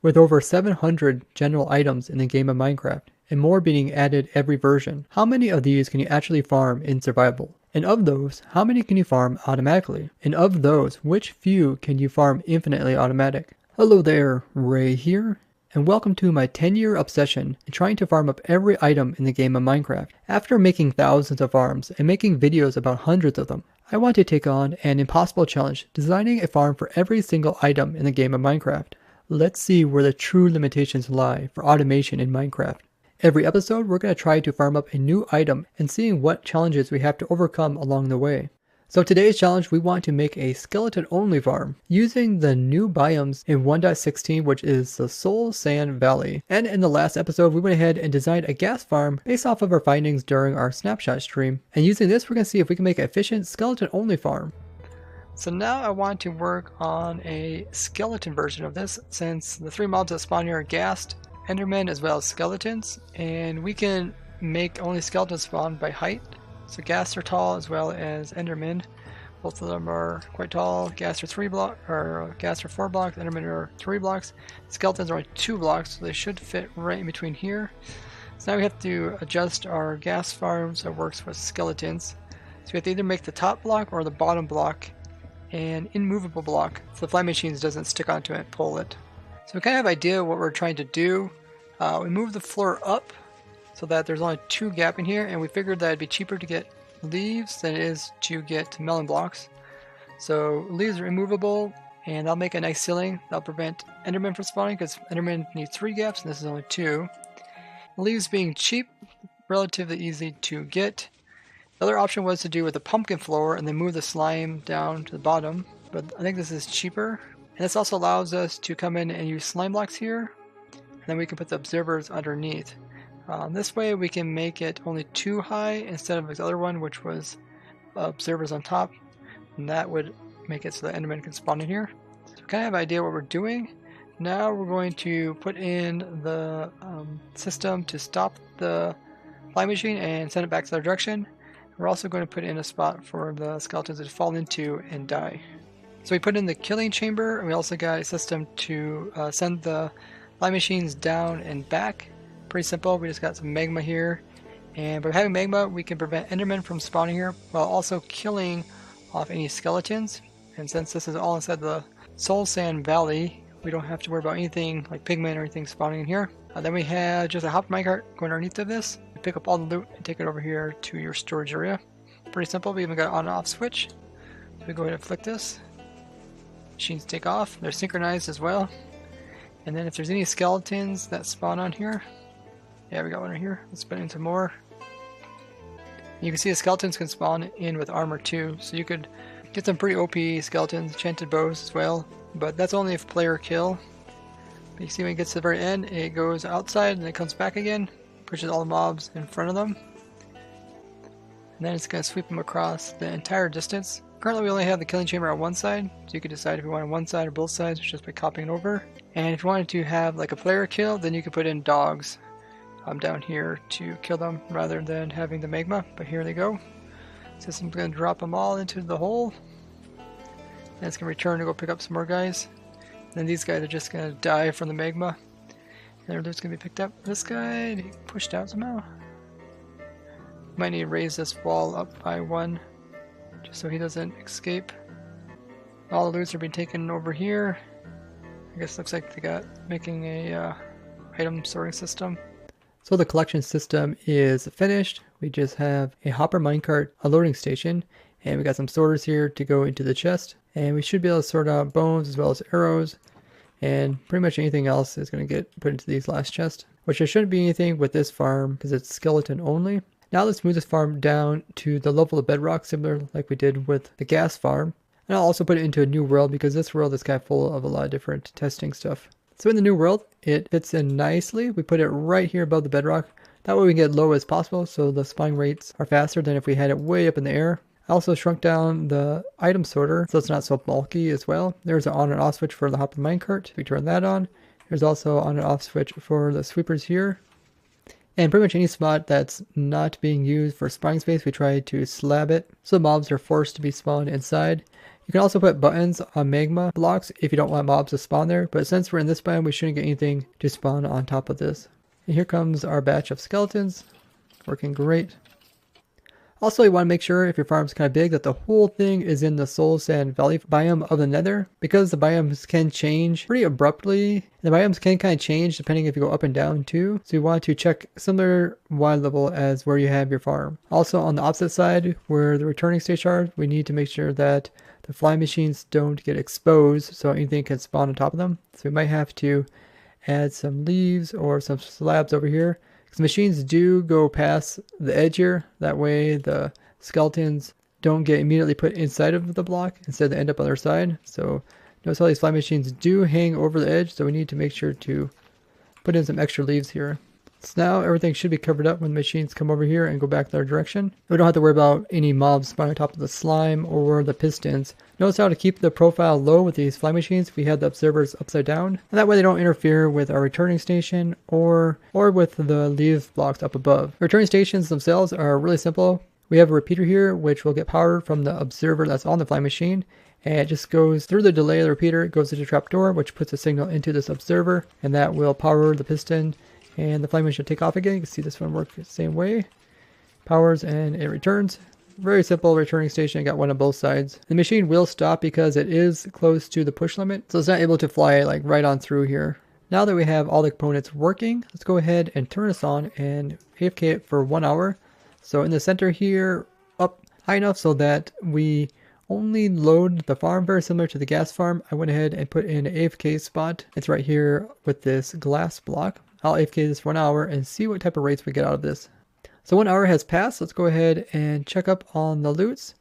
With over 700 general items in the game of Minecraft, and more being added every version, how many of these can you actually farm in survival? And of those, how many can you farm automatically? And of those, which few can you farm infinitely automatic? Hello there, Ray here, and welcome to my 10-year obsession in trying to farm up every item in the game of Minecraft. After making thousands of farms and making videos about hundreds of them, I want to take on an impossible challenge, designing a farm for every single item in the game of Minecraft. Let's see where the true limitations lie for automation in Minecraft. Every episode, we're going to try to farm up a new item and seeing what challenges we have to overcome along the way. So today's challenge, we want to make a skeleton-only farm using the new biomes in 1.16, which is the Soul Sand Valley. And in the last episode, we went ahead and designed a gas farm based off of our findings during our snapshot stream. And using this, we're going to see if we can make an efficient skeleton-only farm. So now I want to work on a skeleton version of this, since the 3 mobs that spawn here are ghast, endermen, as well as skeletons, and we can make only skeletons spawn by height. So ghast are tall as well as endermen. Both of them are quite tall. Ghast are 4 blocks, endermen are 3 blocks. Skeletons are only 2 blocks, so they should fit right in between here. So now we have to adjust our ghast farm so it works with skeletons. So we have to either make the top block or the bottom block an immovable block, so the fly machines doesn't stick onto it and pull it. So we kind of have an idea what we're trying to do. We move the floor up so that there's only 2 gap in here, and we figured that it'd be cheaper to get leaves than it is to get melon blocks. So leaves are immovable, and that'll make a nice ceiling. That'll prevent endermen from spawning, because endermen need 3 gaps and this is only 2. Leaves being cheap, relatively easy to get. The other option was to do with a pumpkin floor and then move the slime down to the bottom, but I think this is cheaper. And this also allows us to come in and use slime blocks here, and then we can put the observers underneath. This way we can make it only 2 high instead of the other one, which was observers on top, and that would make it so that endermen can spawn in here. So we kind of have an idea what we're doing. Now we're going to put in the system to stop the fly machine and send it back to the other direction. We're also going to put in a spot for the skeletons to fall into and die. So we put in the killing chamber, and we also got a system to send the fly machines down and back. Pretty simple, we just got some magma here. And by having magma, we can prevent endermen from spawning here, while also killing off any skeletons. And since this is all inside the Soul Sand Valley, we don't have to worry about anything like pigmen or anything spawning in here. Then we have just a hopper minecart going underneath of this. Pick up all the loot and take it over here to your storage area. Pretty simple. We even got an on and off switch. So we go ahead and flick this. Machines take off. They're synchronized as well. And then if there's any skeletons that spawn on here, yeah, we got one right here. Let's put in some more. You can see the skeletons can spawn in with armor too, so you could get some pretty OP skeletons, enchanted bows as well. But that's only if player kill. But you see when it gets to the very end, it goes outside and it comes back again. Pushes all the mobs in front of them, and then it's going to sweep them across the entire distance. Currently we only have the killing chamber on one side, so you could decide if you want one side or both sides just by copying it over. And if you wanted to have like a player kill, then you could put in dogs down here to kill them rather than having the magma. But here they go. System's going to drop them all into the hole, and it's going to return to go pick up some more guys. And then these guys are just going to die from the magma. Their loot's gonna be picked up. This guy, did he pushed out somehow? Might need to raise this wall up by 1, just so he doesn't escape. All the loots are being taken over here. I guess it looks like they got making a item sorting system. So the collection system is finished. We just have a hopper minecart, a loading station, and we got some sorters here to go into the chest. And we should be able to sort out bones as well as arrows. And pretty much anything else is going to get put into these last chests, which there shouldn't be anything with this farm because it's skeleton only. Now let's move this farm down to the level of bedrock, similar like we did with the gas farm. And I'll also put it into a new world because this world is kind of full of a lot of different testing stuff. So in the new world, it fits in nicely. We put it right here above the bedrock. That way we can get low as possible so the spawning rates are faster than if we had it way up in the air. I also shrunk down the item sorter so it's not so bulky as well. There's an on and off switch for the hopper minecart. We turn that on. There's also on and off switch for the sweepers here. And pretty much any spot that's not being used for spawning space, we try to slab it so mobs are forced to be spawned inside. You can also put buttons on magma blocks if you don't want mobs to spawn there, but since we're in this biome, we shouldn't get anything to spawn on top of this. And here comes our batch of skeletons, working great. Also, you want to make sure if your farm's kind of big that the whole thing is in the Soul Sand Valley biome of the Nether, because the biomes can change pretty abruptly. The biomes can kind of change depending if you go up and down too, so you want to check similar Y level as where you have your farm. Also on the opposite side where the returning stage are, we need to make sure that the fly machines don't get exposed so anything can spawn on top of them. So we might have to add some leaves or some slabs over here. Because machines do go past the edge here. That way the skeletons don't get immediately put inside of the block. Instead they end up on their side. So notice how these fly machines do hang over the edge. So we need to make sure to put in some extra leaves here. So now everything should be covered up when the machines come over here and go back their direction. We don't have to worry about any mobs spawning on top of the slime or the pistons. Notice how to keep the profile low with these fly machines. We have the observers upside down. And that way they don't interfere with our returning station or with the leaf blocks up above. Returning stations themselves are really simple. We have a repeater here which will get power from the observer that's on the fly machine. And it just goes through the delay of the repeater. It goes to the trapdoor which puts a signal into this observer. And that will power the piston. And the flame machine should take off again. You can see this one works the same way. Powers and it returns. Very simple returning station. I got one on both sides. The machine will stop because it is close to the push limit. So it's not able to fly like right on through here. Now that we have all the components working, let's go ahead and turn this on and AFK it for 1 hour. So in the center here, up high enough so that we only load the farm, very similar to the gas farm. I went ahead and put in an AFK spot. It's right here with this glass block. I'll AFK this for 1 hour and see what type of rates we get out of this. So 1 hour has passed. Let's go ahead and check up on the loots.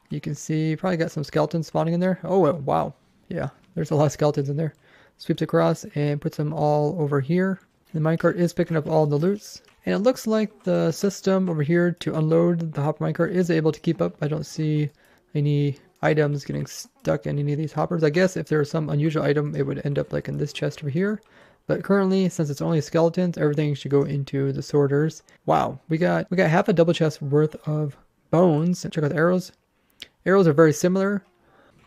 You can see probably got some skeletons spawning in there. Oh, wow. Yeah, there's a lot of skeletons in there. Sweeps across and puts them all over here. The minecart is picking up all the loots. And it looks like the system over here to unload the hopper minecart is able to keep up. I don't see any items getting stuck in any of these hoppers. I guess if there was some unusual item, it would end up like in this chest over here. But currently, since it's only skeletons, everything should go into the sorters. Wow, we got half a double chest worth of bones. Check out the arrows. Arrows are very similar.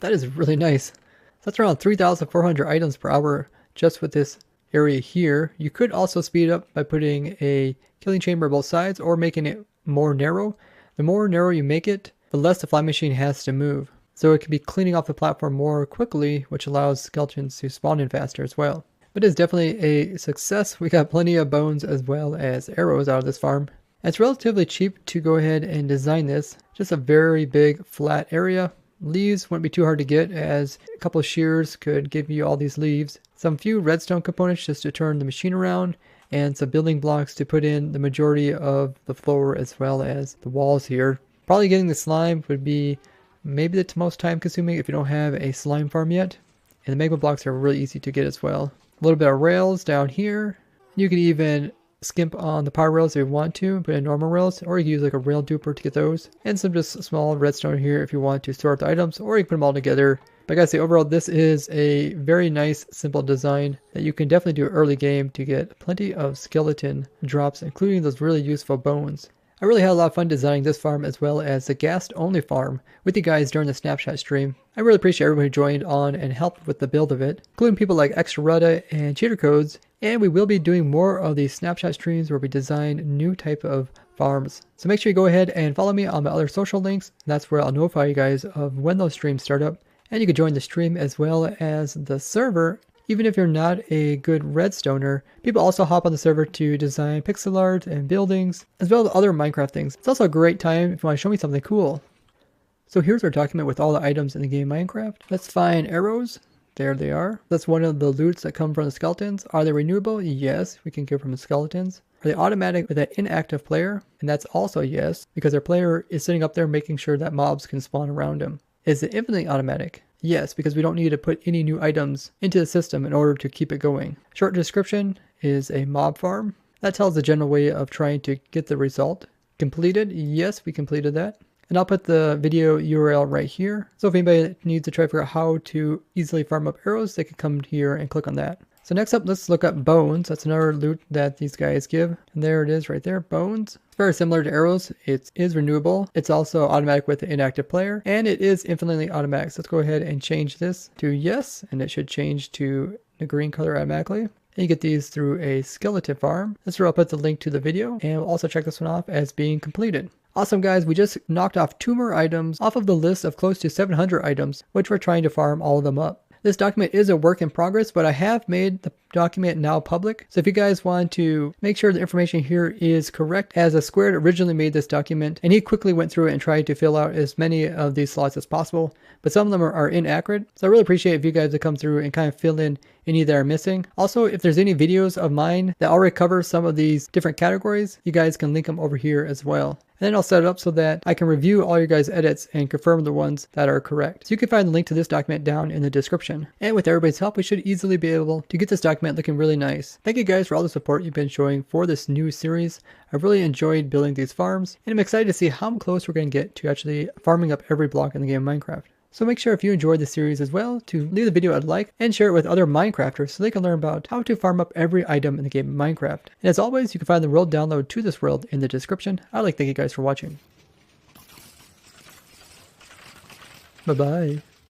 That is really nice. That's around 3,400 items per hour just with this area here. You could also speed it up by putting a killing chamber on both sides or making it more narrow. The more narrow you make it, the less the fly machine has to move. So it can be cleaning off the platform more quickly, which allows skeletons to spawn in faster as well. But it's definitely a success. We got plenty of bones as well as arrows out of this farm. It's relatively cheap to go ahead and design this. Just a very big flat area. Leaves wouldn't be too hard to get as a couple of shears could give you all these leaves. Some few redstone components just to turn the machine around and some building blocks to put in the majority of the floor as well as the walls here. Probably getting the slime would be maybe the most time consuming if you don't have a slime farm yet. And the magma blocks are really easy to get as well. A little bit of rails down here. You can even skimp on the power rails if you want to, put in normal rails, or you can use like a rail duper to get those. And some just small redstone here if you want to sort the items, or you can put them all together. But I gotta say, overall, this is a very nice, simple design that you can definitely do early game to get plenty of skeleton drops, including those really useful bones. I really had a lot of fun designing this farm as well as the guest-only farm with you guys during the snapshot stream. I really appreciate everyone who joined on and helped with the build of it, including people like Extra Rudda and Cheater Codes. And we will be doing more of these snapshot streams where we design new type of farms. So make sure you go ahead and follow me on my other social links. That's where I'll notify you guys of when those streams start up. And you can join the stream as well as the server. Even if you're not a good redstoner, people also hop on the server to design pixel art and buildings, as well as other Minecraft things. It's also a great time if you want to show me something cool. So here's our document with all the items in the game Minecraft. Let's find arrows. There they are. That's one of the loots that come from the skeletons. Are they renewable? Yes, we can get from the skeletons. Are they automatic with an inactive player? And that's also yes, because our player is sitting up there making sure that mobs can spawn around him. Is it infinitely automatic? Yes, because we don't need to put any new items into the system in order to keep it going. Short description is a mob farm. That tells the general way of trying to get the result. Completed? Yes, we completed that. And I'll put the video URL right here. So if anybody needs to try to figure out how to easily farm up arrows, they can come here and click on that. So next up, let's look up bones. That's another loot that these guys give. And there it is right there, bones. It's very similar to arrows. It is renewable. It's also automatic with the inactive player, and it is infinitely automatic. So let's go ahead and change this to yes, and it should change to the green color automatically. And you get these through a skeleton farm. That's where I'll put the link to the video, and we'll also check this one off as being completed. Awesome guys, we just knocked off 2 more items off of the list of close to 700 items, which we're trying to farm all of them up. This document is a work in progress, but I have made the document now public. So if you guys want to make sure the information here is correct, as a Squared originally made this document, and he quickly went through it and tried to fill out as many of these slots as possible, but some of them are inaccurate. So I really appreciate if you guys would come through and kind of fill in any that are missing. Also, if there's any videos of mine that already cover some of these different categories, you guys can link them over here as well. And then I'll set it up so that I can review all your guys' edits and confirm the ones that are correct. So you can find the link to this document down in the description. And with everybody's help, we should easily be able to get this document looking really nice. Thank you guys for all the support you've been showing for this new series. I've really enjoyed building these farms, and I'm excited to see how close we're going to get to actually farming up every block in the game of Minecraft. So make sure if you enjoyed this series as well to leave the video a like and share it with other Minecrafters so they can learn about how to farm up every item in the game of Minecraft. And as always, you can find the world download to this world in the description. I'd like to thank you guys for watching. Bye bye.